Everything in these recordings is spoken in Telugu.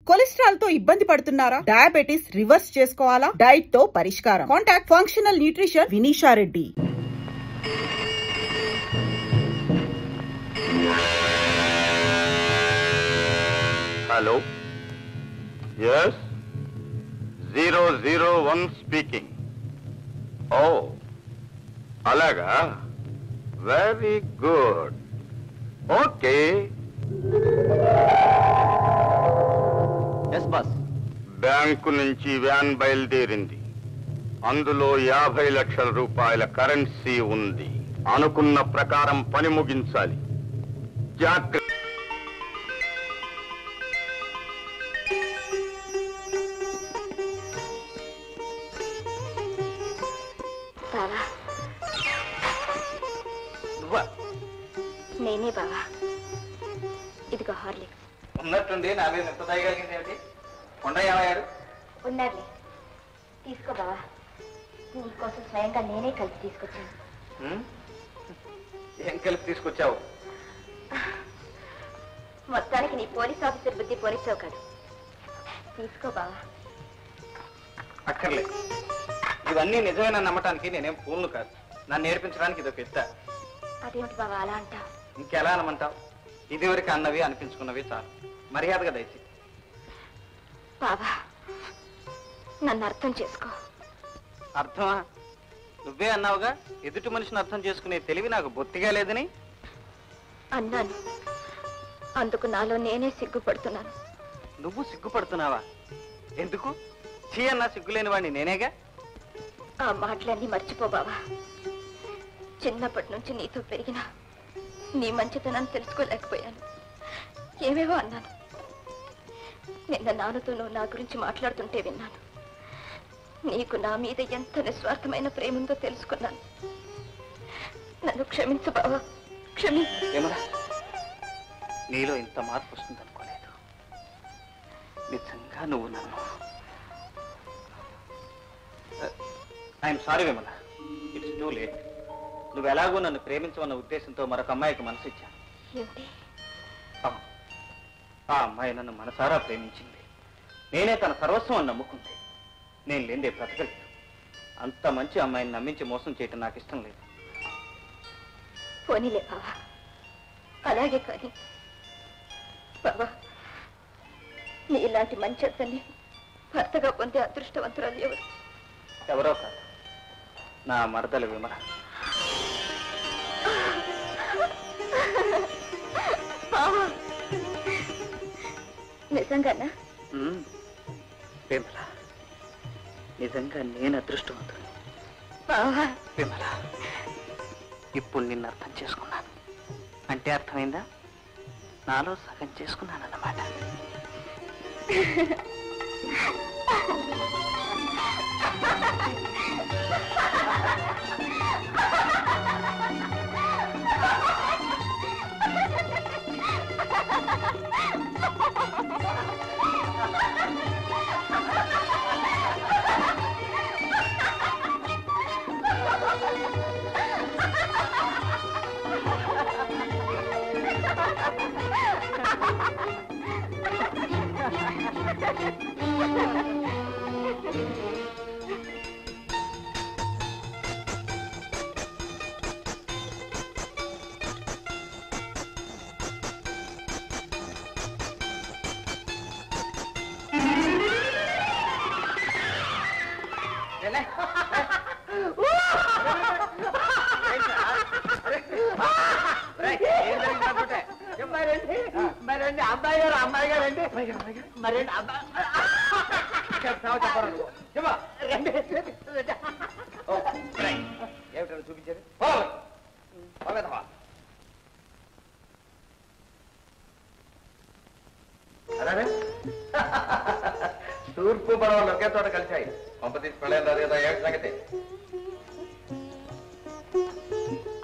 కొలెస్ట్రాల్ తో ఇబ్బంది పడుతున్నారా? డయాబెటిస్ రివర్స్ చేసుకోవాలా? డైట్ తో పరిష్కారం. Contact functional nutrition Vinisha Reddy. Hello, yes, 001 speaking. ఓ అలాగా, వెరీ గుడ్. ఓకే. బ్యాంకు నుంచి వ్యాన్ బయలుదేరింది. అందులో 50 లక్షల రూపాయల కరెన్సీ ఉంది. అనుకున్న ప్రకారం పని ముగించాలి. జాగ్రత్త. నేనే బావా, ఇదిగో హార్లిక్స్. ఉన్నట్టుండి నా మీద ఎంత దయగలిగింది ఏమిటి? కొండ ఏమయ్యాడు? ఉన్నారులే, తీసుకో బావా. నీకోసం స్వయంగా నేనే కలిపి తీసుకొచ్చాను. ఏం కలిపి తీసుకొచ్చావు? మొత్తానికి నీ పోలీస్ ఆఫీసర్ బుద్ధి పోలీసావు కాదు. తీసుకో బావా. అక్కర్లేదు, ఇవన్నీ నిజమైన నమ్మటానికి నేనేం పూలు కాదు. నన్ను నేర్పించడానికి ఇదొక ఎత్త. అదేమిటి బావా అలా అంటావు? ఇంకెలా అనమంటావు? ఇదివరకు అన్నవి అనిపించుకున్నవి చాలు. మర్యాదగా దయచి. బావా, నన్ను అర్థం చేసుకో. అర్థమా? నువ్వే అన్నావుగా ఎదుటి మనిషిని అర్థం చేసుకునే తెలివి నాకు బొత్తిగా లేదని. అన్నాను, అందుకు నాలో నేనే సిగ్గుపడుతున్నాను. నువ్వు సిగ్గుపడుతున్నావా? ఎందుకు? చీ అన్నా సిగ్గులేని వాడిని నేనేగా. ఆ మాటలన్నీ మర్చిపో బావా. చిన్నప్పటి నుంచి నీతో పెరిగిన నీ మంచితనాన్ని తెలుసుకోలేకపోయాను. ఏమేవో అన్నాను. నిన్న నాన్నతో నువ్వు నా గురించి మాట్లాడుతుంటే విన్నాను. నీకు నా మీద ఎంత నిస్వార్థమైన ప్రేమ ఉందో తెలుసుకున్నాను. నన్ను క్షమించు బావా, క్షమించు. ఏమరా, నీలో ఇంత మార్పు వస్తుందనుకోలేదు. నిజంగా నువ్వు నన్ను... I'm sorry Vimala, it's too late. నువ్వు ఎలాగో నన్ను ప్రేమించమన్న ఉద్దేశంతో మరొక అమ్మాయికి మనసు ఇచ్చాను. ఆ అమ్మాయి నన్ను మనసారా ప్రేమించింది. నేనే తన సర్వస్వం అని నమ్ముకుంది. నేను లేదే బ్రతకలేదు. అంత మంచి అమ్మాయిని నమ్మించి మోసం చేయటం నాకు ఇష్టం లేదు. పోనీలే బావా, అలాగే. కానీ బావా, నీ ఇలాంటి మంచి అతన్ని భర్తగా పొందే అదృష్టవంతురాలు ఎవరు? ఎవరో కాదు, నా మరదలు విమల. నిజంగానా? విమల, నిజంగా నేను అదృష్టవంతుని. విమల, ఇప్పుడు నిన్ను అర్థం చేసుకున్నాను. అంటే అర్థమైందా? నాలో సగం చేసుకున్నానన్నమాట. అమ్మాయి గారు అండి. మరేంటి ఏమిటో చూపించారు. అలానే తూర్పు పడవలు ఒకే చోట కలిశాయి. పంప తీసి పడలేదు కదా, ఏమిటి సంగతి?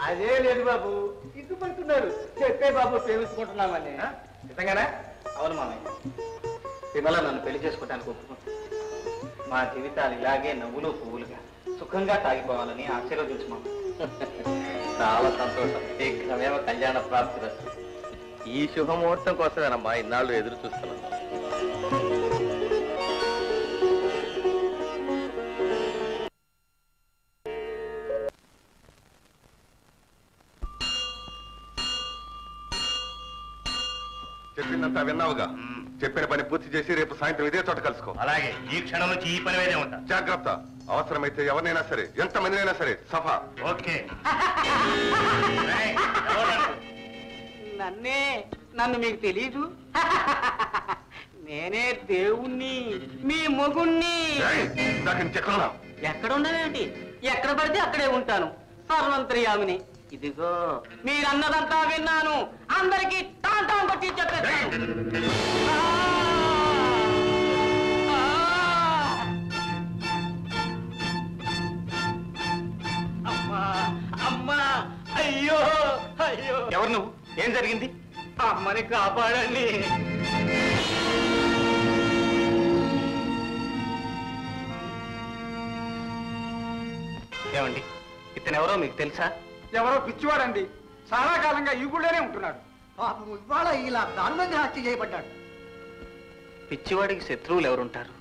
అదే లేదు బాబు, సిగ్గుపడుతున్నారు. చెప్పే బాబు, ప్రేమించుకుంటున్నామని. నిజంగానే? అవును మామయ్య, విమల నన్ను పెళ్లి చేసుకోవడానికి ఒప్పుకుంది. మా జీవితాలు ఇలాగే నవ్వులు పువ్వులుగా సుఖంగా సాగిపోవాలని ఆశీర్వదించు మామ. చాలా సంతోషం. శీఘ్రమేమో కళ్యాణ ప్రాప్తి. ఈ శుభముహూర్తం కోసమేనమ్మా ఇన్నాళ్ళు ఎదురు చూస్తున్నాను. చెప్పిందంతా విన్నావుగా. చెప్పిన పని పూర్తి చేసి రేపు సాయంత్రం ఇదే చోట కలుసుకో. అలాగే, ఈ క్షణం నుంచి ఈ పని మీదే ఉంటా. జాగ్రత్త. అవసరమైతే ఎవరినైనా సరే, ఎంతమందినైనా సరే సఫా. ఓకే. నన్ను మీకు తెలీదు. నేనే దేవుణ్ణి, మీ మొగుణ్ణి. ఎక్కడ ఉన్నావేంటి? ఎక్కడ పడితే అక్కడే ఉంటాను. సర్వంతర్యామిని. ఇదిగో మీరన్నదంతా విన్నాను. అందరికీ టాంటాం కొట్టి చెప్పేస్తాను. అమ్మా అమ్మా, అయ్యో అయ్యో. ఎవరు నువ్వు? ఏం జరిగింది? అమ్మని కాపాడండి. ఏమండి, ఇతను ఎవరో మీకు తెలుసా? ఎవరో పిచ్చివాడండి. చాలా కాలంగా ఈ గుళ్ళోనే ఉంటున్నాడు. పాపం ఇవాళ ఇలా దారుణంగా హత్య చేయబడ్డాడు. పిచ్చివాడికి శత్రువులు ఎవరుంటారు?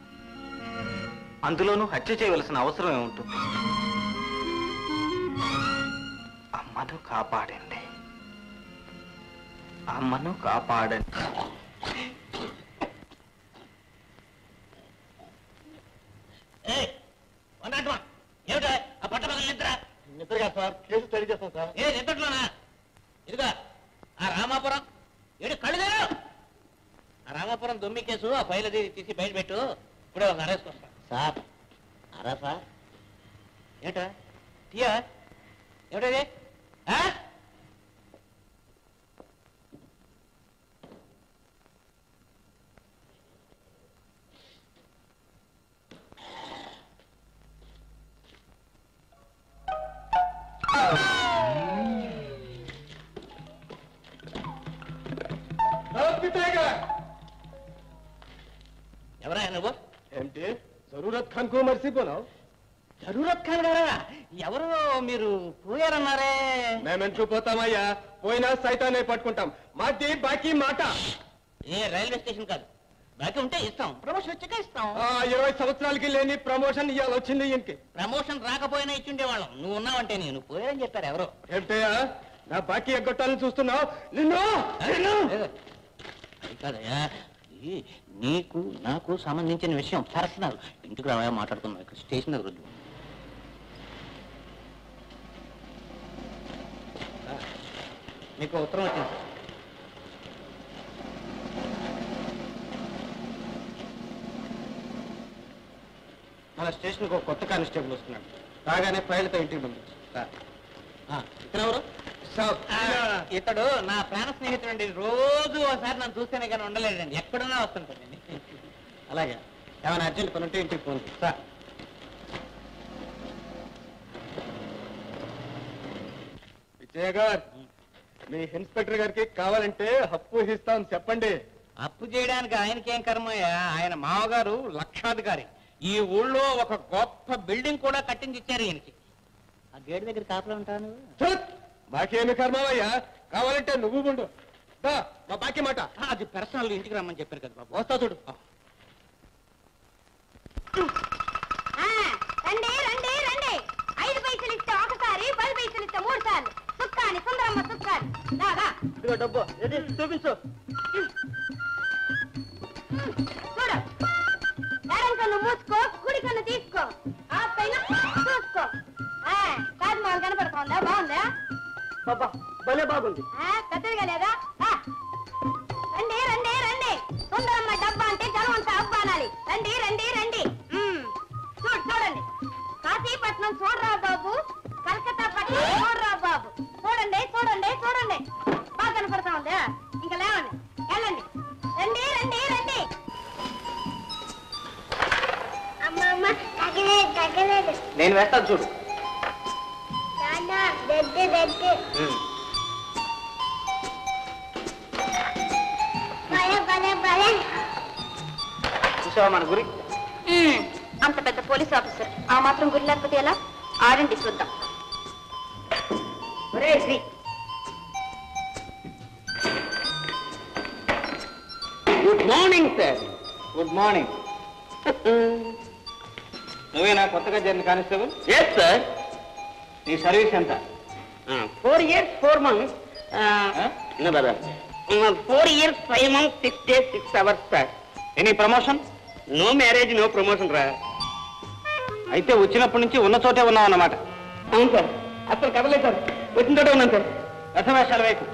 అందులోనూ హత్య చేయవలసిన అవసరం ఏముంటుంది? అమ్మను కాపాడండి, అమ్మను కాపాడండి. ఏమిటా ఆ పట్టపగలు నిద్రగా సార్? కేసు స్టడీ చేస్తాం సార్. ఏ నిద్రలోనా? ఇదిగా ఆ రామాపురం ఏడు కళ్ళు లేరు. ఆ రామాపురం దొమ్మి కేసు ఆ ఫైల్ అది తీసి బయట పెట్టు. ఇప్పుడే ఒక అరెస్ట్ వస్తా సార్. అరా సార్? ఏటా తీయా? ఏమిటది? ఎవరా నువ్వు? ఏంటి జరూరత్ ఖాన్ కు మర్చిపోనావు? జరూరత్ ఖాన్ గారా? ఎవరు మీరు పోయారన్నారే? మేమెంటూ పోతామయ్యా. పోయినా సైతాన్ని పట్టుకుంటాం. మాది బాకీ మాట. ఏ రైల్వే స్టేషన్ కాదు, బాకీ ఉంటే ఇస్తాం. ప్రమోషన్ వచ్చాక ఇస్తాం. 20 సంవత్సరాలకి లేని ప్రమోషన్ ఇవాళ వచ్చింది ఇంటికి. ప్రమోషన్ రాకపోయినా ఇచ్చుండేవాళ్ళం. నువ్వు ఉన్నావంటే నేను పోయారని చెప్పారు ఎవరో. ఏంటయ్యా నా బాకీ ఎగ్గొట్టాలని చూస్తున్నావు? నిన్ను కాదయ్యా, నీకు నాకు సంబంధించిన విషయం పర్సనల్. ఇంటికి రావయా మాట్లాడుతున్నావు. ఇక్కడ స్టేషన్ దగ్గర వద్దు. మీకు ఉత్తరం వచ్చింది. మన స్టేషన్కి ఒక కొత్త కానిస్టేబుల్ వస్తున్నాడు. రాగానే ఫైల్తో ఇంటికి పంపించు. ఇతను ఎవరు? ఇతడు నా ప్రాణ స్నేహితుడు అండి. రోజు ఒకసారి నన్ను చూస్తేనే కానీ ఉండలేదండి. ఎక్కడున్నా వస్తుంటానండి. అలాగే, ఏమైనా అర్జెంట్ పని ఉంటే ఇంటికి ఫోన్ సార్. విజయ గారు, మీ ఇన్స్పెక్టర్ గారికి కావాలంటే అప్పు ఇస్తాం చెప్పండి. అప్పు చేయడానికి ఆయనకేం కర్మయ్యా? ఆయన మామగారు లక్షాధికారి. ఈ ఊళ్ళో ఒక గొప్ప బిల్డింగ్ కూడా కట్టించి ఇచ్చారు ఈయనకి. ఆ గేట్ దగ్గర కాపలా ఉంటాను. బాకీ ఏమి కర్మవయ్యా? కావాలంటే నువ్వు ఉండు. మా బాకీ మాట. అది పర్సనల్. ఇంటికి రమ్మని చెప్పారు కదా బాబు. వస్తా చూడు. రండి రండి రండి. 5 పైసలు ఇస్తే ఒకసారి, 10 పైసలు ఇస్తే 3 సార్లు. సుక్కాని సుందరమ్మ సుక్కాని. రాగా డబ్బు చూపించు. చూడు, ఎడం కన్ను మూసుకో, కుడి కన్ను తీసుకో, ఆ పైన చూసుకో. కాదు కనపడుతోందా? బాగుందా? బాబా భలే బాగుంది. పెద్దదిగా లేదా? రండి రండి రండి. సుందరమ్మ డబ్బా అంటే జనం అంతా అవ్వానాలి. రండి రండి రండి. చూడండి, కాశీపట్నం చూడరా బాబు, కలకత్తా పట్నం చూడరా బాబు. చూడండి చూడండి చూడండి. బాగా కనపడతా ఉందా? ఇంకా లేవండి, వెళ్ళండి. రండి రండి రండి. అమ్మమ్మ తగ్గలేదు. నేను వేస్తాను చూడు. చూసావా మన గురి? అంత పెద్ద పోలీస్ ఆఫీసర్ ఆ మాత్రం గురి లేకపోతే ఎలా? ఆడండి చూద్దాం. Good morning sir. Good morning. నువ్వేనా కొత్తగా చేరిన కానిస్టేబుల్? Yes sir. నీ సర్వీస్ ఎంత? 4 years 4 months. No, brother. 4 years 5 months 6 days 6 hours sir. Any promotion? No marriage no promotion రా. అయితే వచ్చినప్పటి నుంచి ఉన్న చోటే ఉన్నావు అన్నమాట. అవును సార్, అసలు కదలేదు సార్, వచ్చిన చోటే ఉన్నాను సార్. రథవేషాల వైపు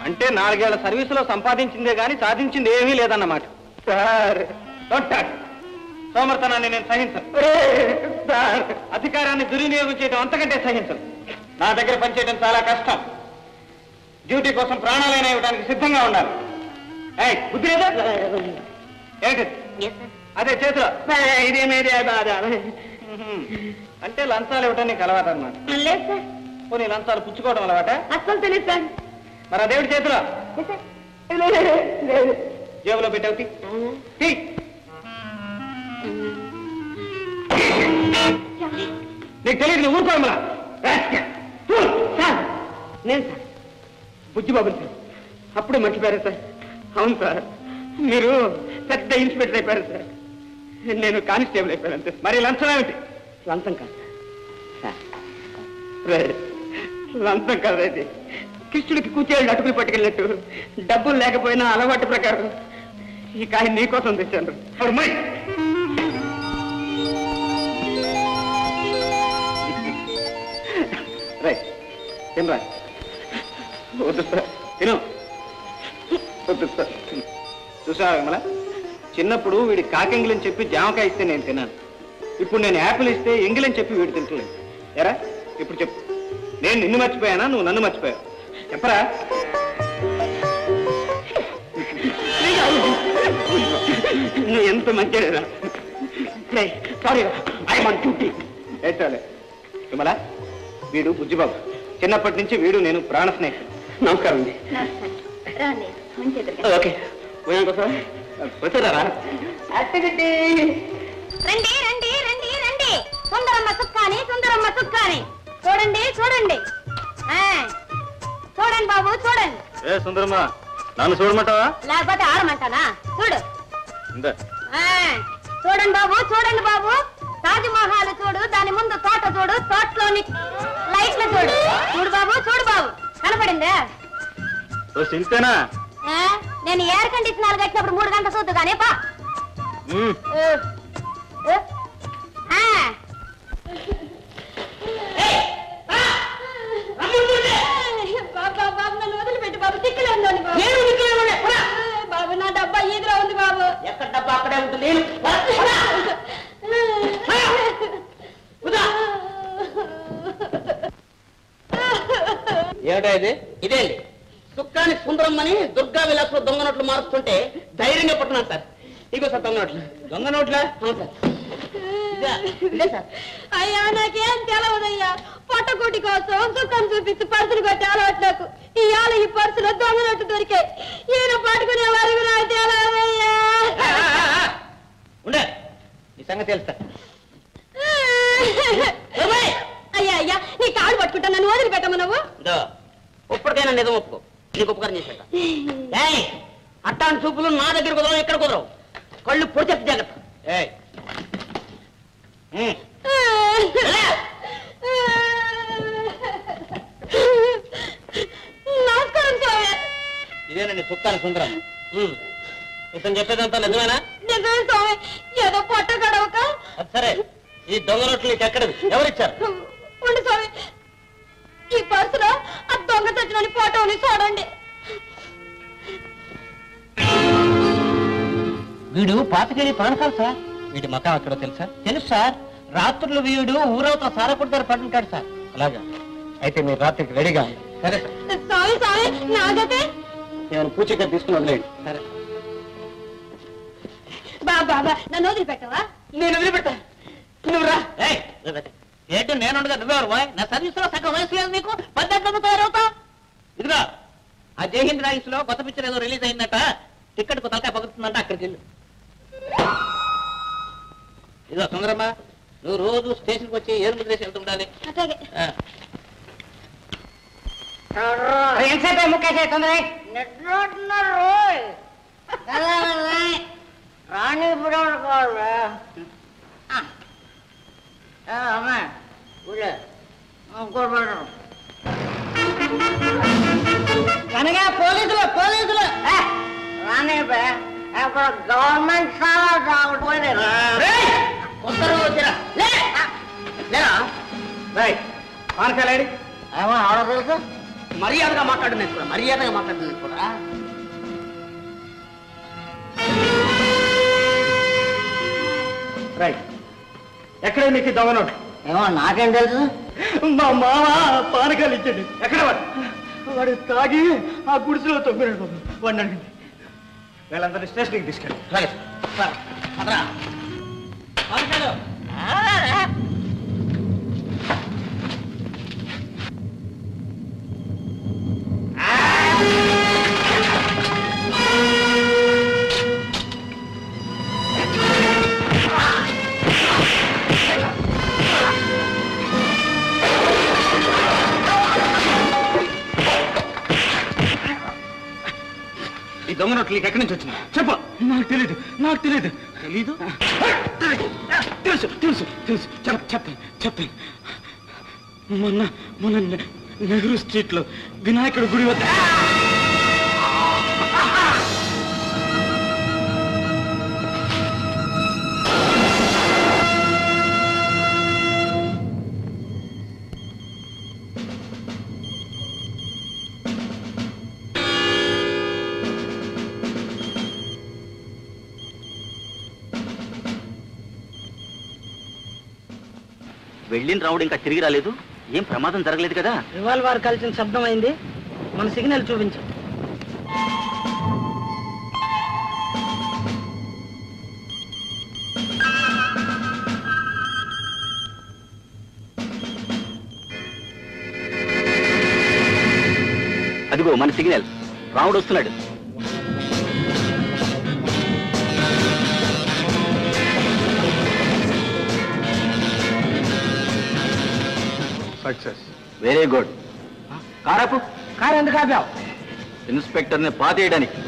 అంటే 4 ఏళ్ల సర్వీసులో సంపాదించిందే గాని సాధించింది ఏమీ లేదన్నమాట. సార్ సోమర్తనాన్ని నేను సహించను సార్, అధికారాన్ని దుర్వినియోగం చేయడం అంతకంటే సహించను. నా దగ్గర పనిచేయడం చాలా కష్టం. డ్యూటీ కోసం ప్రాణాలైనా ఇవ్వడానికి సిద్ధంగా ఉండాలి. బుద్ధి లేదా? ఏంటి అదే చేతిలో ఇదేమేది అంటే లంచాలు ఇవ్వటం నీకు అలవాటు అన్నమాట. లేదు సార్, పోనీ లంచాలు పుచ్చుకోవడం అలవాట? అస్సలు తెలియదు సార్. మరి అదేవిడి చేతిలో జేబులో పెట్టావు తీ. నీకు తెలియదు, నువ్వు ఊరుకోమలా. సార్ నేను సార్ బుజ్జిబాబుని సార్. అప్పుడే మర్చిపోయారు సార్. అవును సార్, మీరు పెద్ద ఇన్స్పెక్టర్ అయిపోయారు సార్, నేను కానిస్టేబుల్ అయిపోయాను అంతే. మరి లంచం ఏమిటి? లంచం కాదు సార్. సార్ లంచం కాదు, కృష్ణుడికి కూర్చేళ్ళు అటుకులు పట్టుకెళ్ళినట్టు డబ్బులు లేకపోయినా అలవాటు ప్రకారం ఈ కాయ నీకోసం తెచ్చాను. తినరా? వద్దు సార్, తిను. వద్దు సార్. చూసావా విమల, చిన్నప్పుడు వీడి కాకెంగిలని చెప్పి జామకాయ ఇస్తే నేను తిన్నాను. ఇప్పుడు నేను యాపిల్ ఇస్తే ఎంగిలని చెప్పి వీడు తింటలేదు. ఎరా ఇప్పుడు చెప్పు, నేను నిన్ను మర్చిపోయానా, నువ్వు నన్ను మర్చిపోయావు? చెప్పరా? నువ్వు ఎంత మంచిగా. Sorry, I want duty. ఏడ్చాలే విమల, వీడు బుజ్జిబాబు. చిన్నప్పటి నుంచి వీడు నేను ప్రాణ స్నేహితుడు. నమస్కారం అండి. ఓకే సార్, వచ్చారా? రండి రండి రండి రండి, సుందరమ్మ సుక్కాని, సుందరమ్మ సుక్కాని. చూడండి చూడండి, చూడండి బాబు చూడండి. ఏ సుందరమ్మా, నన్ను చూడమంటావా లేకపోతే ఆడమంటానా? చూడు. చూడండి బాబు చూడండి బాబు, తాజ్మహల్ చూడు, దాని ముందు తోట చూడు, తోటలోని లైట్లు చూడు. చూడు బాబు చూడు బాబు, కనపడిందే? ఇంతేనా? నేను ఎయిర్ కండిషనర్ కట్టినప్పుడు 3 గంటలు చూద్దు కానీ పా. బాబు నన్ను వదిలిపెట్టి బాబు, తిక్కలేదు బాబు. నా డబ్బా ఈదులో ఉంది బాబు. ఎక్కడ డబ్బా అక్కడే ఉంటుంది. ఏమిటా ఇది? ఇదే అండి, సుక్కాని సుందరమ్మని దుర్గా విలాసులో దొంగ నోట్లు మారుస్తుంటే ధైర్యంగా పట్టున్నాను సార్. ఇగో సార్ దొంగ నోట్లు. దొంగ నోట్లా? అవును సార్. ఇదే సార్. అయ్యా నాకేం తెలవదయ్యా, పొట్టకూటి కోసం సుఖం చూపిస్తూ పర్సులు కొట్టి అలవాట్లకు ఇవాళ ఈ పర్సులో దొంగ నోట్లు దొరికాయి. ఈయన పట్టుకునే వరకు నాకు తెలవదయ్యా. ఉండే, నీ సంగతి తెలుస్తా. అయ్యా అయ్యా, నీ కాళ్ళు పట్టుకుంటా, నన్ను వదిలిపెట్టము నువ్వు. ఇప్పటికైనా నిజం ఒప్పుకో, నీకు ఉపకారం చేసి పెట్టా. అట్టాంటి చూపులు నా దగ్గర కుదరవు, ఎక్కడ కుదరవు. కళ్ళు పొడిచెత్తి జాగ్రత్త. నమస్కారం స్వామి. ఇదేనండి సుక్కాని సుందరం. ఇతను చెప్పేదంతా నిజమేనా? నిజమే స్వామి, ఏదో పొట్ట గడవక. అది సరే, ఈ దొంగ నోట్లు నీకు ఎక్కడది? ఎవరిచ్చారు? ఉండు స్వామి, ఈ పర్సులో ఆ దొంగ తెచ్చిన ఫోటోని చూడండి. వీడు పాతకేడి పానకాలు సార్. వీడి మకా అక్కడ తెలుసా? తెలుసు సార్. రాత్రులు వీడు ఊరవతల సారపుడి దగ్గర పడుకుంటాడు సార్. అలాగా, అయితే మీరు రాత్రికి రెడీగా ఉంది. సరే సార్. స్వామి స్వామి, నాగతే నేను పూచిక తీసుకుని వదిలేయండి. సరే బాబా, నన్ను వదిలిపెట్టవా? నేను వదిలిపెట్టా, నువ్వు రా. ఏంటి నేనుండగా నువ్వెవరు బాయ్? నా సర్వీస్ లో సగం వయసు లేదు నీకు, 18 తయారవుతావు. ఇదిగా ఆ జైహింద్ రాయిస్ లో కొత్త పిక్చర్ ఏదో రిలీజ్ అయిందట, టికెట్ కు తలకాయ పగుతుందంట, అక్కడికి వెళ్ళు. ఇదిగో సుందరమ్మ, నువ్వు రోజు స్టేషన్కి వచ్చి ఏరుముద్ర వేసి వెళ్తుండాలి. అట్లాగే. ఎంతసేపు ముక్కేసే తొందర రాణి ఇప్పుడు అమ్మా ఊళ్ళో ఇంకోటి కనగా పోలీసులు పోలీసులు రానే గవర్నమెంట్ కొత్తరు వచ్చిరా లేరా పానకాలేడి ఏమో ఆర్డర్ తెలుసు మర్యాదగా మాట్లాడుతున్నాను కూడా మర్యాదగా మాట్లాడుతున్నాను కూడా రైట్ ఎక్కడ నీకు దొంగ నోటు? ఏమో నాకేం తెలుసు మా మామ పానకాలు ఇచ్చాడు. ఎక్కడ వాడు తాగి ఆ గుడిసెలో తొమ్మినాడు బాబు. వాడిని అడగండి. వీళ్ళందరినీ స్టేషన్కి తీసుకెళ్ళి. సరే అదరా పానకాలు ఈ దొంగ నోట్లు నీకు ఎక్కడి నుంచి వచ్చింది చెప్పు. నాకు తెలియదు తెలీదు తెలుసు తెలుసు తెలుసు చెప్తాను మొన్న నెహ్రూ స్ట్రీట్ లో వినాయకుడి గుడి వద్ద వెళ్ళిన రావుడు ఇంకా తిరిగి రాలేదు. ఏం ప్రమాదం జరగలేదు కదా? రివాల్వర్ కలిసిన శబ్దం అయింది. మన సిగ్నల్ చూపించు. అదిగో మన సిగ్నల్. రావుడు వస్తున్నాడు. సక్సెస్. Very good. కారాపు. కారు ఎందుకు ఆపావు? ఇన్స్పెక్టర్ని పాతేయడానికి.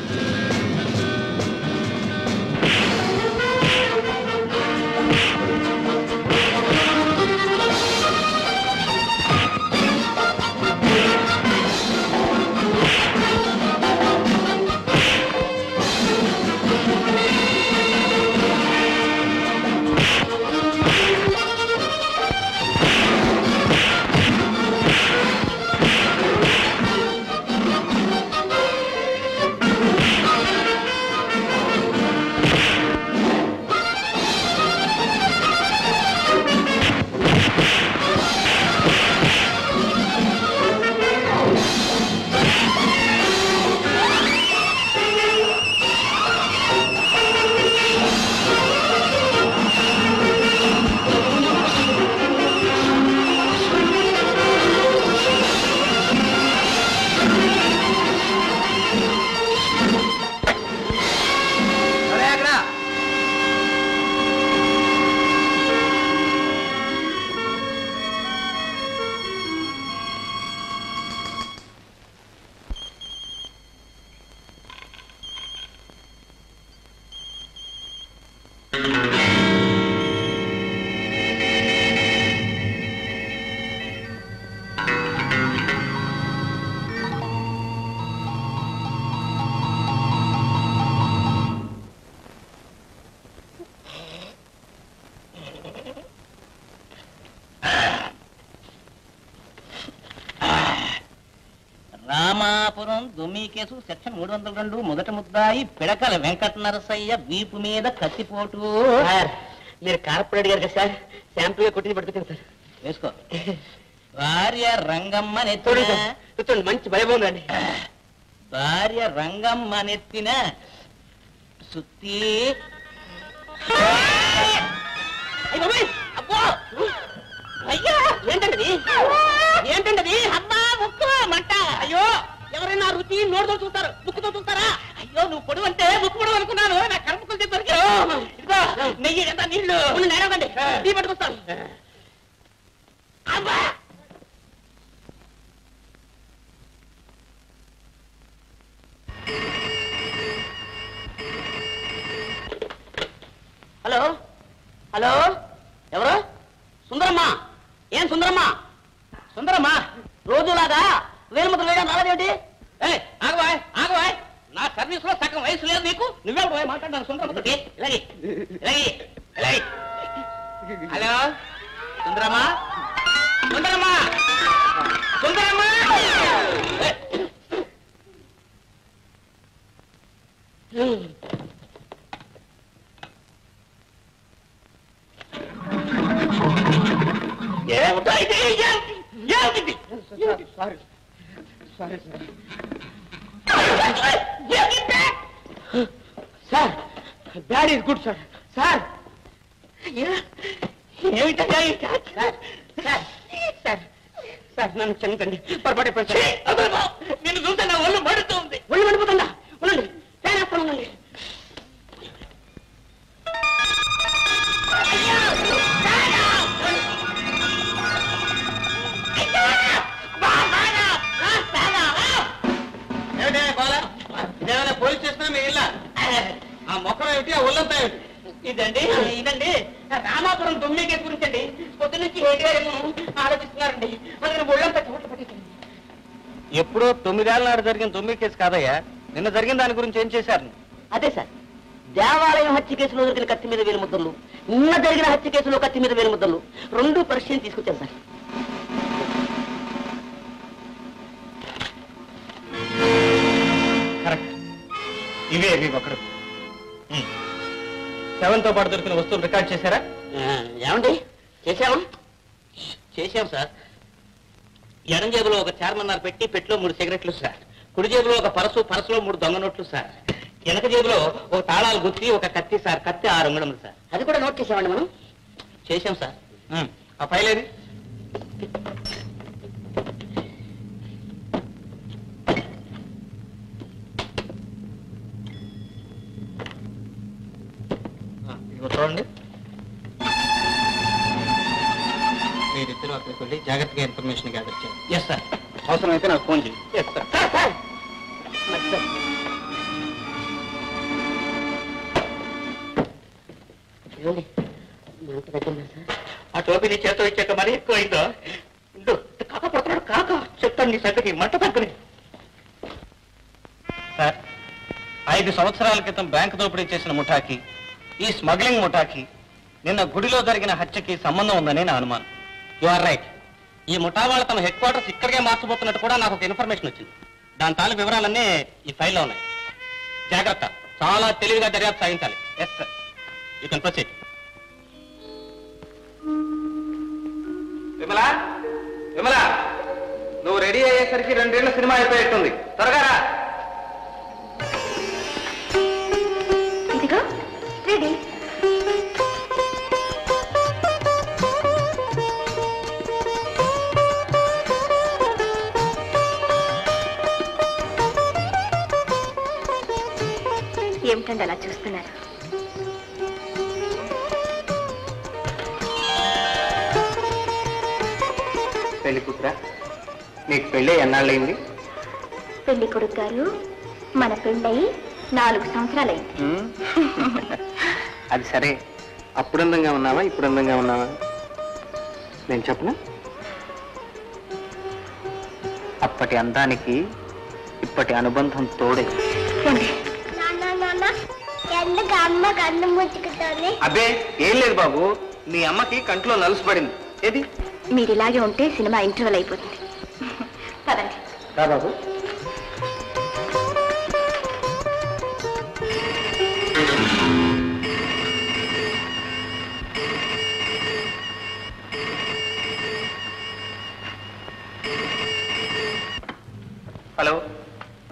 రామాపురం దొమ్మి కేసు సెక్షన్ 302 మొదటి ముద్దాయి పిడకల వెంకట నరసయ్య వీపు మీద కత్తిపోటు. మీరు కార్పొరేట్ అడిగారు కదా సార్, శాంపుల్ గా కొట్టింది పట్టుకొచ్చాను సార్. వేసుకో. భార్య రంగమ్మ నెత్తిన కూర్చోండి, మంచి భయం ఉందండి. భార్య రంగమ్మ నెత్తిన సుత్తి. అబ్బో అయ్యో ఏంటండి ఏంటండి అబ్బా ముక్కు మంట. అయ్యో ఎవరైనా రుచి నోడుతో చూస్తారు, ముక్కుతో చూస్తారా? అయ్యో నువ్వు పొడవు అంటే ముక్కు పొడవు అనుకున్నాను. నా కడుపుకొస్తే దొరికావు. ఇదిగో నెయ్యి ఎంత నీళ్లు నేనండి టీ పట్టుకొస్తాను. అబ్బా హలో హలో ఎవరు? సుందరమ్మా. ఏం సుందరమ్మా? సుందరమ్మా రోజులాగా వేలు ముద్ర వేయడం రాలేదేంటి? ఆగవాయ్ ఆగవాయ్, నా సర్వీస్ లో సగం వయసు లేదు నీకు, నువ్వెవడు మాట్లాడాను సుందరమ్మతోటి? ఇలాగే ఇలాగే ఇలాగే. Hello Sundaramma, Sundaramma, Sundaramma. Sir daddy is good sir. Sir ఏమిటయ్యా సార్ నన్ను క్షమించండి, పొరపాటు నిన్ను చూస్తే నా ఒళ్ళు మండుతుంది. ఒళ్ళు మండిపోతుందా? ఉండండి, తేనేస్తాను, ఉండండి. ఇదేమైనా పోలీస్ స్టేషన్ మీ ఇల్లా? ఆ మొక్కలు ఏమిటి, ఆ ఒళ్ళంతా ఏమిటి? ఇదండి రామాపురం దొమ్మి కేసు గురించి అండి. పొద్దు నుంచి ఏమో ఆలోచిస్తున్నారండి. అందుకని ఒళ్ళంతా చోట్ల పట్టేసింది. ఎప్పుడో 9 ఏళ్ల నాడు జరిగిన దొమ్మి కేసు కాదయ్యా, నిన్న జరిగిన దాని గురించి ఏం చేశారు? అదే సార్, దేవాలయం హత్య కేసులో దొరికిన కత్తి మీద వేలు ముద్దలు, నిన్న జరిగిన హత్య కేసులో కత్తి మీద వేలు ముద్దలు రెండు పరీక్షలు తీసుకొచ్చారు సార్. కరెక్ట్, ఇవే ఒకరు. శవంతో పాటు దొరికిన వస్తువులు రికార్డ్ చేశారా? ఏమండి చేశాం సార్. ఎడం జేబులో ఒక చార్మన్నార్ పెట్టి, పెట్టిలో 3 సిగరెట్లు సార్. కుడి జేబులో ఒక పరసులో 3 దొంగ నోట్లు సార్. వెనక జేబులో ఒక తాళాలు గుత్తి, ఒక కత్తి సార్. కత్తి 6 అంగుళములు సార్. అది కూడా నోట్ చేసామండి మనం. చేశాం సార్. ఆ ఫైల్ ఏది? చూడండి, మీరిద్దరు అక్కడికి వెళ్ళి జాగ్రత్తగా ఇన్ఫర్మేషన్ గ్యాదర్ చేయండి. Yes sir. అవసరమైతే నాకు ఫోన్ చేయండి. Yes sir. ఆ టోపీ నీ చేతితో ఇచ్చాక మరీ ఎక్కువైందో. కాక పడుతున్నాడు, కాక చెప్తాను నీ సంగతి, మంట తగ్గని. సార్, 5 సంవత్సరాల క్రితం బ్యాంకు దోపిడీ చేసిన ముఠాకి, ఈ స్మగ్లింగ్ ముఠాకి నిన్న గుడిలో జరిగిన హత్యకి సంబంధం ఉందని నా అనుమానం. You are right. ఈ ముఠా వాళ్ళు తమ హెడ్ క్వార్టర్స్ ఇక్కడికే మార్చబోతున్నట్టు కూడా నాకు ఒక ఇన్ఫర్మేషన్ వచ్చింది. దాని తాలూకు వివరాలన్నీ ఈ ఫైల్లో ఉన్నాయి. జాగ్రత్త, చాలా తెలివిగా దర్యాప్తు సాగించాలి. Yes sir, you can proceed. Vimala, Vimala, నువ్వు రెడీ అయ్యేసరికి 2 ఏళ్ల సినిమా అయిపోయేట్టుంది. త్వరగా రా. ఇదిగో రెడీ. ఏమిటండి అలా చూస్తున్నారు? పెళ్లి కూతురా, నీకు పెళ్ళి ఎన్నాళ్ళయింది? పెళ్లి కొడుకు గారు, మన పెళ్ళై 4 సంవత్సరాలైంది. అది సరే, అప్పుడు అందంగా ఉన్నావా, ఇప్పుడు అందంగా ఉన్నావా? నేను చెప్పనా? అప్పటి అందానికి ఇప్పటి అనుబంధం తోడే. ఎందుకు అమ్మ కన్ను ముచ్చుకుతోంది? అబ్బే ఏం లేదు బాబు, మీ అమ్మకి కంట్లో నలుసు పడింది. ఏది? మీరు ఇలాగే ఉంటే సినిమా ఇంటర్వెల్ అయిపోతుంది. పదండి. రా బాబు. Hello,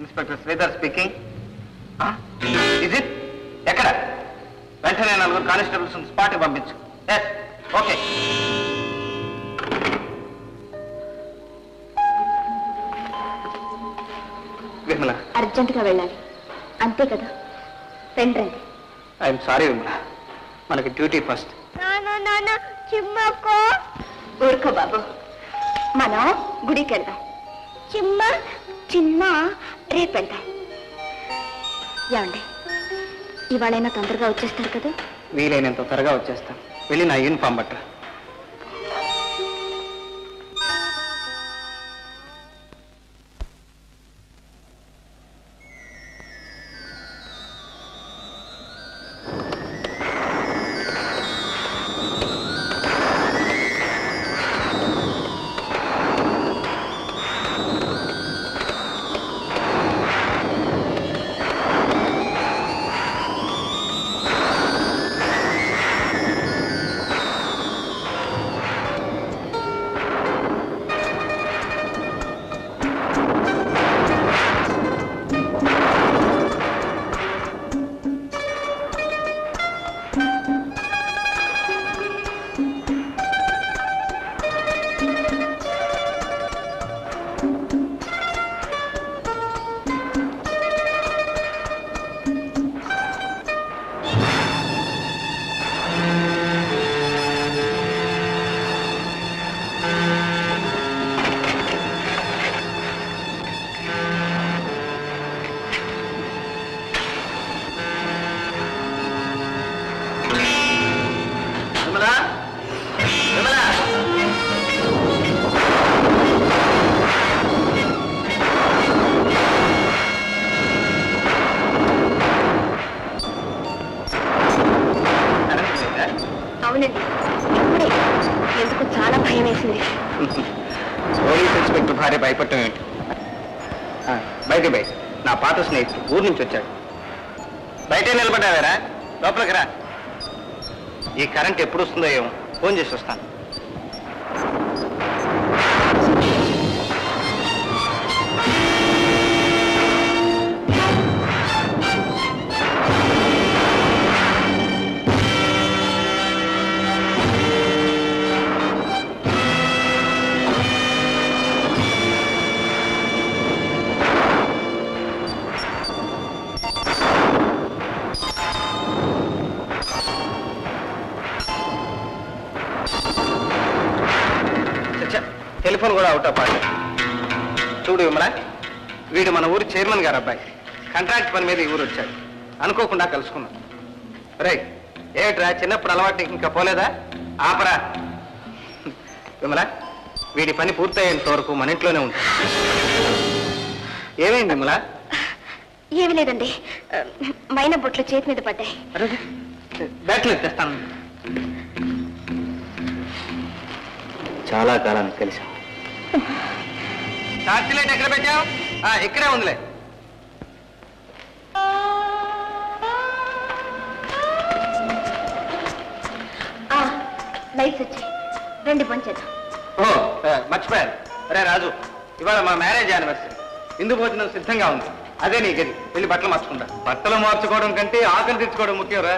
inspector Sridhar speaking. Is it? ఎక్కడ? వెంటనే 4 కానిస్టేబుల్స్ స్పాట్కి పంపించు. Yes, okay. విమల, అర్జెంటుగా వెళ్ళాలి, అంతే కదా? రండి. ఐఎమ్ సారీ విమల, మనకి డ్యూటీ ఫస్ట్. ఊరుకో బాబు, మనం గుడికి వెళ్దాం. చిన్న రేపు వెళ్దాం. ఏమండి, ఇవాళైనా తొందరగా వచ్చేస్తారు కదా? వీలైనంత త్వరగా వచ్చేస్తాం. వెళ్ళి నా యూనిఫామ్ బట్ట. అవునండి, ఇప్పుడే. ఎందుకు చాలా భయం వేసింది. పోలీస్ ఇన్స్పెక్టర్ భార్య భయపడటం ఏంటి? బయట బయట నా పాత స్నేహితుడు ఊరు నుంచి వచ్చాడు. బయటే నిలబడ్డావేరా, లోపలికి రా. ఈ కరెంట్ ఎప్పుడు వస్తుందో ఏమో, ఫోన్ చేసి వస్తాను. టెలిఫోన్ కూడా అవుట్ ఆఫ్ ఆర్డర్. చూడు విమలా, వీడు మన ఊరి చైర్మన్ గారు అబ్బాయి. కాంట్రాక్ట్ పని మీద ఈ ఊరు వచ్చాడు. అనుకోకుండా కలుసుకున్నాం. రైట్, ఏమిట్రా చిన్నప్పుడు అలవాటు ఇంకా పోలేదా? ఆపరా. విమలా, వీడి పని పూర్తయ్యేంత వరకు మన ఇంట్లోనే ఉంటుంది. ఏమైంది విమలా? ఏమి లేదండి, మైన బొట్లు చేతి మీద పడ్డాయి. బ్యాట్లు తెస్తాను. చాలా కాలానికి కలిసాం. టార్చ్ లైట్ ఎక్కడ పెట్టావు? ఇక్కడే ఉందిలే. లైట్స్ వచ్చాయి, రండి పంచేద్దాం. ఓ మర్చిపోయాను. అరే రాజు, ఇవాళ మా మ్యారేజ్ యానివర్సరీ. విందు భోజనం సిద్ధంగా ఉంది. అదే నీ గది. వెళ్ళి బట్టలు మార్చుకుంటా. బట్టలు మార్చుకోవడం కంటే ఆకలి తెచ్చుకోవడం ముఖ్యం రా.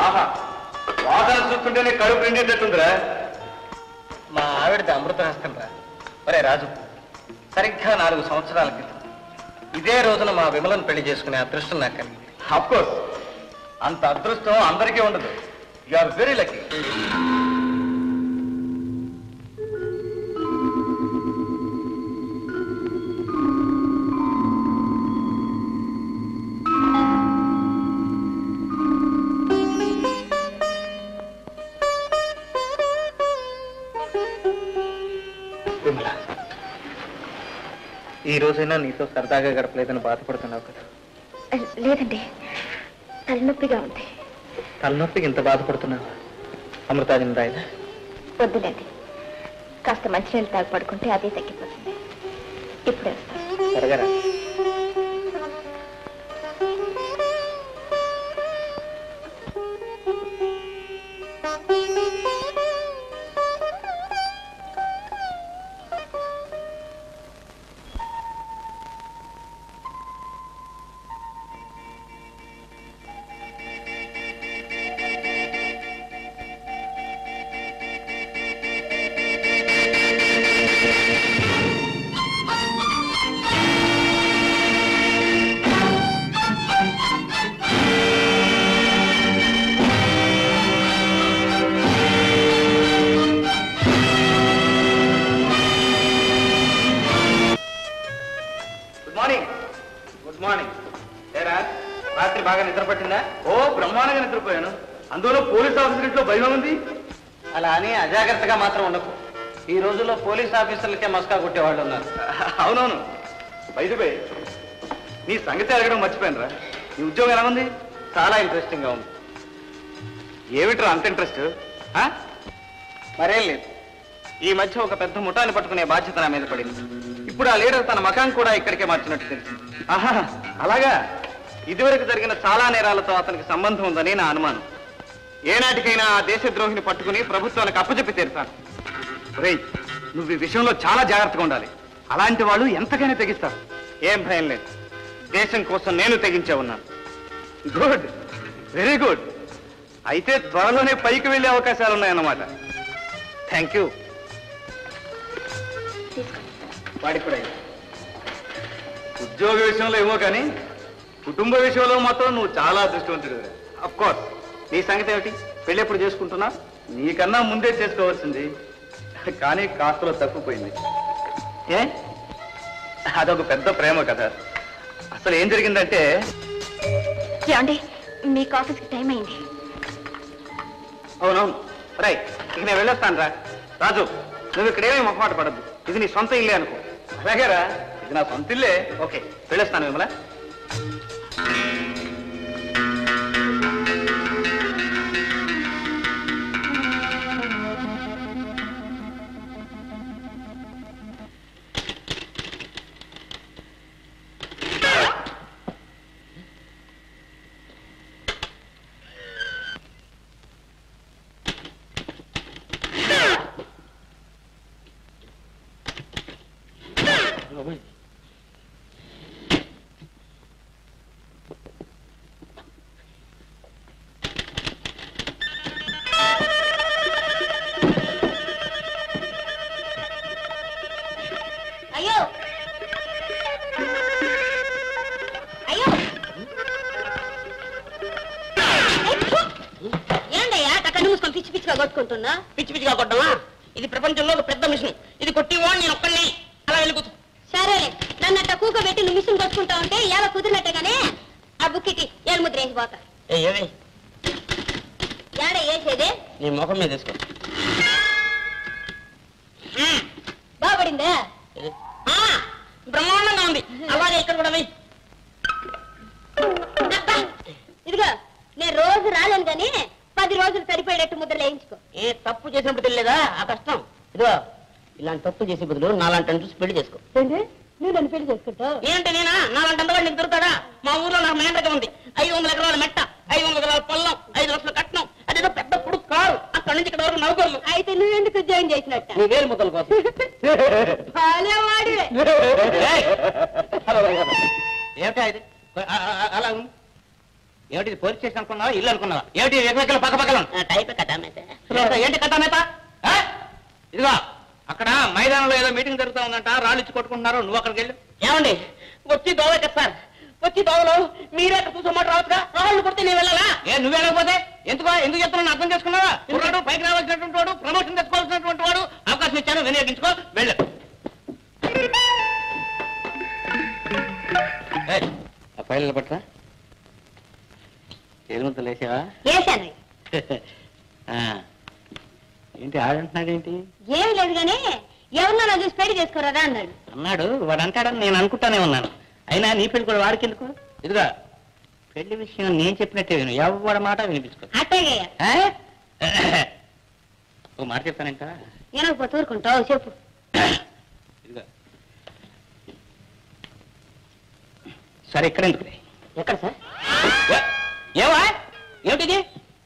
ఆహా, వాసన చూస్తుంటేనే కడుపు నిండేటట్టుందిరా. మా ఆవిడది అమృత హస్తం రా. ఒరే రాజు, సరిగ్గా 4 సంవత్సరాల క్రితం ఇదే రోజున మా విమలను పెళ్లి చేసుకునే అదృష్టం నాకు కలిగింది. అఫ్కోర్స్, అంత అదృష్టం అందరికీ ఉండదు. You are very lucky. ఈ రోజైనా నీతో సరదాగా గడపలేదని బాధపడుతున్నావు కదా? లేదండి, తలనొప్పిగా ఉంది. తలనొప్పికి ఇంత బాధపడుతున్నావు? అమృతాజనం రాయదా? వద్దులేండి, కాస్త మంచినీళ్ళు తాగి పడుకుంటే అదే తగ్గిపోతుంది. ఇప్పుడే వస్తాను. త్వరగా రా. అందులో పోలీస్ ఆఫీసర్ ఇంట్లో భయం ఉంది. అలా అని అజాగ్రత్తగా మాత్రం ఉండకు. ఈ రోజుల్లో పోలీస్ ఆఫీసర్లకే మస్కా కొట్టేవాళ్ళు ఉన్నారు. అవునవును. బయటపై నీ సంగతి అడగడం మర్చిపోయినరా. నీ ఉద్యోగం ఎలా ఉంది? చాలా ఇంట్రెస్టింగ్ గా ఉంది. ఏమిట్రా అంత ఇంట్రెస్ట్? మరేం లేదు, ఈ మధ్య ఒక పెద్ద ముఠాన్ని పట్టుకునే బాధ్యత నా మీద పడింది. ఇప్పుడు ఆ లీడర్ తన మకాం కూడా ఇక్కడికే మార్చినట్టు తెలిసింది. ఆహా, అలాగా? ఇదివరకు జరిగిన చాలా నేరాలతో అతనికి సంబంధం ఉందని నా అనుమానం. ఏనాటికైనా ఆ దేశద్రోహిని పట్టుకుని ప్రభుత్వానికి అప్పచెప్పి తీరుతాను. రేయ్, నువ్వు ఈ విషయంలో చాలా జాగ్రత్తగా ఉండాలి. అలాంటి వాళ్ళు ఎంతకైనా తెగిస్తారు. ఏం భయం లేదు, దేశం కోసం నేను తెగించే ఉన్నాను. Good, very good. అయితే త్వరలోనే పైకి వెళ్ళే అవకాశాలు ఉన్నాయన్నమాట. Thank you. వాడికి కూడా ఉద్యోగ విషయంలో ఏమో కానీ కుటుంబ విషయంలో మాత్రం నువ్వు చాలా అదృష్టవంతుడు. అఫ్ కోర్స్, నీ సంగతి ఏమిటి? పెళ్ళి ఎప్పుడు చేసుకుంటున్నా? నీకన్నా ముందే చేసుకోవాల్సింది, కానీ కాస్తలో తప్పిపోయింది. ఏ, అదొక పెద్ద ప్రేమ కదా. అసలు ఏం జరిగిందంటే, ఏమండి, మీకు ఆఫీస్కి టైం అయింది. అవునవును, రైట్. ఇక నేను వెళ్ళొస్తాను రా. రాజు, నువ్వు ఇక్కడేమీ మొహమాట పడద్దు. ఇది నీ సొంత ఇల్లే అనుకో. అలాగేరా, ఇది నా సొంత ఇల్లే. ఓకే, వెళ్ళొస్తాను విమలా. కొట్టుకుంటున్నా? పిచ్చి పిచ్చిగా కొట్టమా? ఇది ప్రపంచంలో ఒక పెద్ద మిషన్. ఇది కొట్టివో నేను ఒక్కడిని అలా వెళ్ళిపోతు. సరేలే, నన్ను అట్ట కూకబెట్టి నువ్వు మిషన్ కొట్టుకుంటా ఉంటే ఎలా కుదిరినట్టేగానే ఆ బుక్కి ఏడు ముద్ర వేసిపోతా. ఏమి ఏడ వేసేది? నీ ముఖం మీద తీసుకో. బాగుపడిందా? బ్రహ్మాండంగా ఉంది. అలాగే ఇక్కడ కూడా వెయ్యి. ఇదిగో, నేను రోజు రాలేను గాని 10 రోజులు సరిపోయేటట్టు ముద్రలు వేయించుకో. ఏ తప్పు చేసినప్పుడు తెలియదా ఆ కష్టం? ఇదిగో, ఇలాంటి తప్పు చేసే బదులు నాలాంటి చూసి పెళ్లి చేసుకో. నువ్వు నన్ను పెళ్లి చేసుకుంటావు? ఏంటి నేనా? నాలాంటి అంతగా నీకు దొరుకుతాడా? మా ఊర్లో నాకు మేంటగా ఉంది. 500 ఎకరాల మెట్ట, 500 ఎకరాల పొల్లం, 5 లక్షల కట్నం. అదేదో పెద్ద పొడుగు కారు. అక్కడి నుంచి ఇక్కడ వరకు నౌకర్లు. అయితే నువ్వెందుకు జాయిన్ చేసినట్ట? నీ వేలు ముద్దల కోసం. ఏమిటా ఇది అలా ఉంది? ఏమిటి పోలీస్ స్టేషన్ అనుకున్నావా, ఇల్లు అనుకున్నావా? ఏమిటి ఎకరెక్కలు పక్క పక్కన టైప్ కట్టామేత? ఏంటి కట్టామేత? ఇదిగో, అక్కడ మైదానంలో ఏదో మీటింగ్ జరుగుతా ఉందంట, రాళ్ళు ఇచ్చి కొట్టుకుంటున్నారు. నువ్వు అక్కడికి వెళ్ళి ఏమండి వచ్చి దోవ సార్, వచ్చి దోవలో మీరే అక్కడ చూసమాట రావచ్చుగా. రాళ్ళు కొడితే నేను వెళ్ళాలా? నువ్వు వెళ్ళకపోతే ఎందుకు చెప్తున్నా అర్థం చేసుకున్నావా? కుర్రాడు పైకి రావాల్సినటువంటి వాడు, ప్రమోషన్ తెచ్చుకోవాల్సినటువంటి వాడు, అవకాశం ఇచ్చాను, వినియోగించుకో, వెళ్ళు. ఆ పైలు పట్టరా? ఏలుముద్దలు వేసావా? వేసాను. ఏంటి ఆడంటున్నాడేంటి? ఏమి లేదు గానీ ఎవరినో చూసి పెళ్లి చేసుకోరాదా అన్నాడు. అన్నాడు, వాడు అంటాడని నేను అనుకుంటానే ఉన్నాను. అయినా నీ పెళ్లి కూడా వాడికెందుకు? ఇదిగా పెళ్లి విషయం నేను చెప్పినట్టే విను, ఎవరి మాట వినిపించుకో. అట్టగే ఓ మాట చెప్తానంట, ఏనకపోతే ఊరుకుంటావు, చెప్పు. ఇదిగా సరే, ఇక్కడ ఎందుకు? ఎక్కడ సార్? ఏవా ఏమిటిది?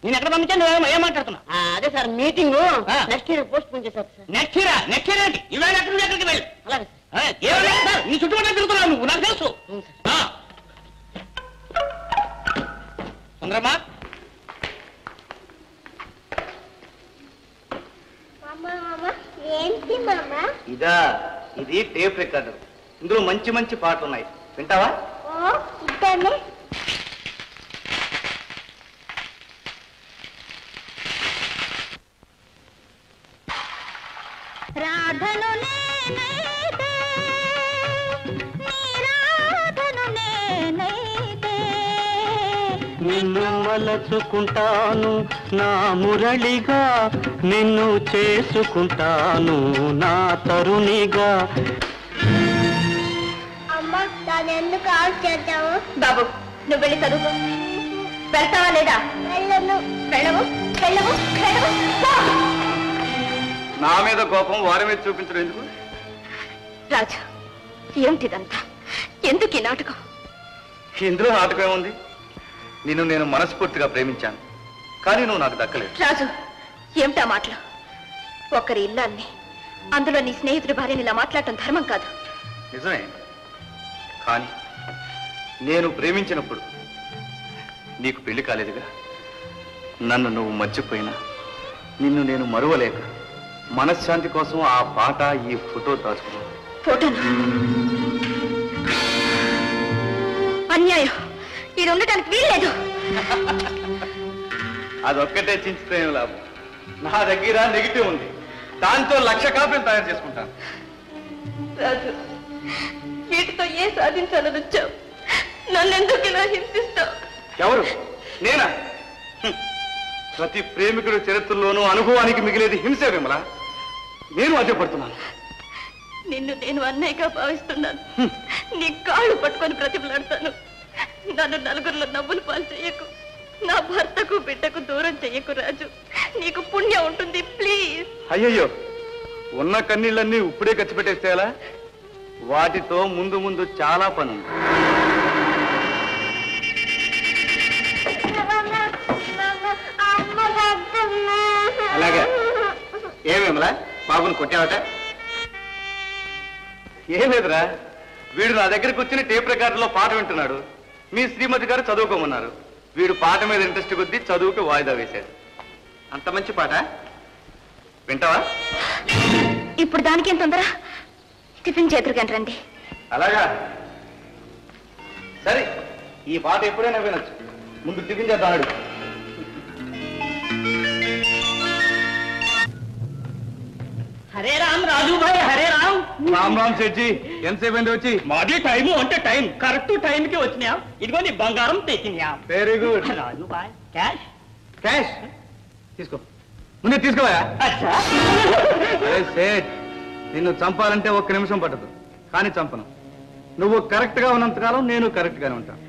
నేను ఎక్కడ పంపించాను, నువ్వేమో ఏం మాట్లాడుతున్నా? అదే sir meeting next year post phone చేశారు సార్. నెక్స్ట్ ఇయర్ ఏంటి? ఇవాళ ఎక్కడికి వెళ్ళి అలాగే సార్, నీ చుట్టుపక్కల తిరుగుతున్నావు నువ్వు, నాకు తెలుసు. సుందరమ్మా, ఏంటి మామ? ఇదా, ఇది టేప్ రికార్డర్. ఇందులో మంచి మంచి పాటలు ఉన్నాయి, వింటావా? ఇద్దరిని రాధను నేనైతే, నీ రాధను నేనైతే, నిన్ను మలచుకుంటాను నా మురళిగా, నిన్ను చేసుకుంటాను నా తరుణిగా. అమ్మ దాన్ని ఎందుకు ఆఫ్ చేద్దాము? బాబు నువ్వు వెళ్ళి చదువుకో. వెళ్తావా లేదా? వెళ్ళను. వెళ్ళవు వెళ్ళవు వెళ్ళవు. నా మీద కోపం వారి మీద చూపించడం ఎందుకు? రాజు, ఏమిటిదంతా? ఎందుకు ఈ నాటకం? ఇందులో నాటకం ఏముంది? నిన్ను నేను మనస్ఫూర్తిగా ప్రేమించాను, కానీ నువ్వు నాకు దక్కలేదు. రాజు, ఏమిటా మాటలు? ఒక్కరి ఇల్లాన్ని, అందులో నీ స్నేహితుడి భార్యని ఇలా మాట్లాడటం ధర్మం కాదు. నిజమే, కానీ నేను ప్రేమించినప్పుడు నీకు పెళ్లి కాలేదుగా. నన్ను నువ్వు మర్చిపోయినా నిన్ను నేను మరువలేక మనశ్శాంతి కోసం ఆ పాట, ఈ ఫోటో దాచుకున్నాను. ఫోటోనా? అన్యాయం, ఇది ఉండటానికి వీల్లేదు. అదొక్కటే చించితే ఏం లాభం? నా దగ్గర నెగిటివ్ ఉంది, దాంతో 1,00,000 కాపీలు తయారు చేసుకుంటాను. రాజు, వీటితో ఏ సాధించాలని వచ్చావు? నన్నెందుకు ఇలా హింసిస్తావు? ఎవరు? నేనా? ప్రతి ప్రేమికుడి చరిత్రలోనూ అనుభవానికి మిగిలేది హింసే విమల. నేను అదే పడుతున్నాను. నిన్ను నేను అన్నయ్యగా భావిస్తున్నాను. నీ కాళ్ళు పట్టుకొని ప్రతిమలాడతాను. నన్ను నలుగురిలో నవ్వులు పాలు చెయ్యకు. నా భర్తకు బిడ్డకు దూరం చెయ్యకు రాజు. నీకు పుణ్యం ఉంటుంది, ప్లీజ్. అయ్యయ్యో, ఉన్న కన్నీళ్ళన్నీ ఇప్పుడే ఖర్చు పెట్టేసేలా? వాటితో ముందు ముందు చాలా పని ఉంది. అలాగే ఏమేమలా బాబుని కొట్టావట? ఏం లేదురా, వీడు నా దగ్గరికి వచ్చిన టేప్ రికార్డులో పాట వింటున్నాడు. మీ శ్రీమతి గారు చదువుకోమన్నారు. వీడు పాట మీద ఇంట్రెస్ట్ కొద్దీ చదువుకి వాయిదా వేశాడు. అంత మంచి పాట వింటావా? ఇప్పుడు దానికేం తొందర? టిఫిన్ చేతురుగాని రండి. అలాగా, సరే, ఈ పాట ఎప్పుడైనా వినొచ్చు. ముందు టిఫిన్ చేద్దాం. రాజు భాయ్ హరే రామ్. రామ్ రామ్ సెట్జీ, ఎంతసేపు అయింది వచ్చి? మాది టైము అంటే టైం, కరెక్ట్ టైంకి వచ్చినా. ఇదిగో నీ బంగారం తెచ్చినా. Very good. రాజు భాయ్ క్యాష్ క్యాష్ తీసుకో, ముందే తీసుకోవా? అచ్చా. అరే సేట్, నిన్ను చంపాలంటే 1 నిమిషం పట్టదు, కానీ చంపను. నువ్వు కరెక్ట్ గా ఉన్నంతకాలం నేను కరెక్ట్ గానే ఉంటాను.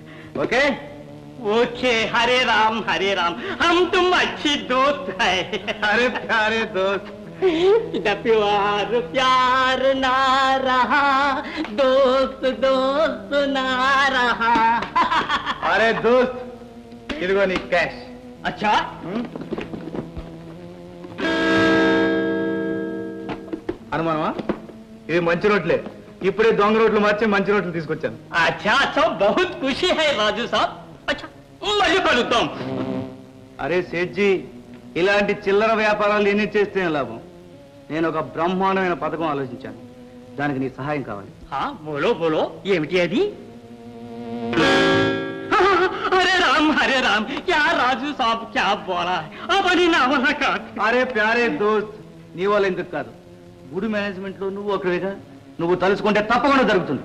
Okay okay. హరే రామ్ హరే రామ్, హమ్ తుమ్ అచ్చి దోస్త్ హై. అరే ప్యారే దోస్త్, प्यार प्यार ना रहा, दोस्त दोस्त ना रहा. అరే దోస్త్, ఇదిగో నీ క్యాష్. अच्छा అనుమానమా? ఇది మంచి రోడ్లే, ఇప్పుడే దొంగ రోడ్లు మార్చి మంచి రోడ్లు తీసుకొచ్చాను. अच्छा अच्छा, बहुत खुशी है राजू साहब. अच्छा మళ్ళీ కలుద్దాం. అరే సేట్జీ, ఇలాంటి చిల్లర వ్యాపారాలు ఎన్ని చేస్తే లాభం? నేను ఒక బ్రహ్మాండమైన పథకం ఆలోచించాను, దానికి నీ సహాయం కావాలి. బోలో బోలో, ఏమిటి అది? హరే రామ్ క్యా రాజు సాబ్ క్యా బోలా, అవని నా వల్ల కాదు. అరే ప్యారే దోస్త్, నీ వల్ల ఎందుకు కాదు, గుడి మేనేజ్మెంట్ లో నువ్వు ఒకరిగా, నువ్వు తలుచుకుంటే తప్పకుండా జరుగుతుంది.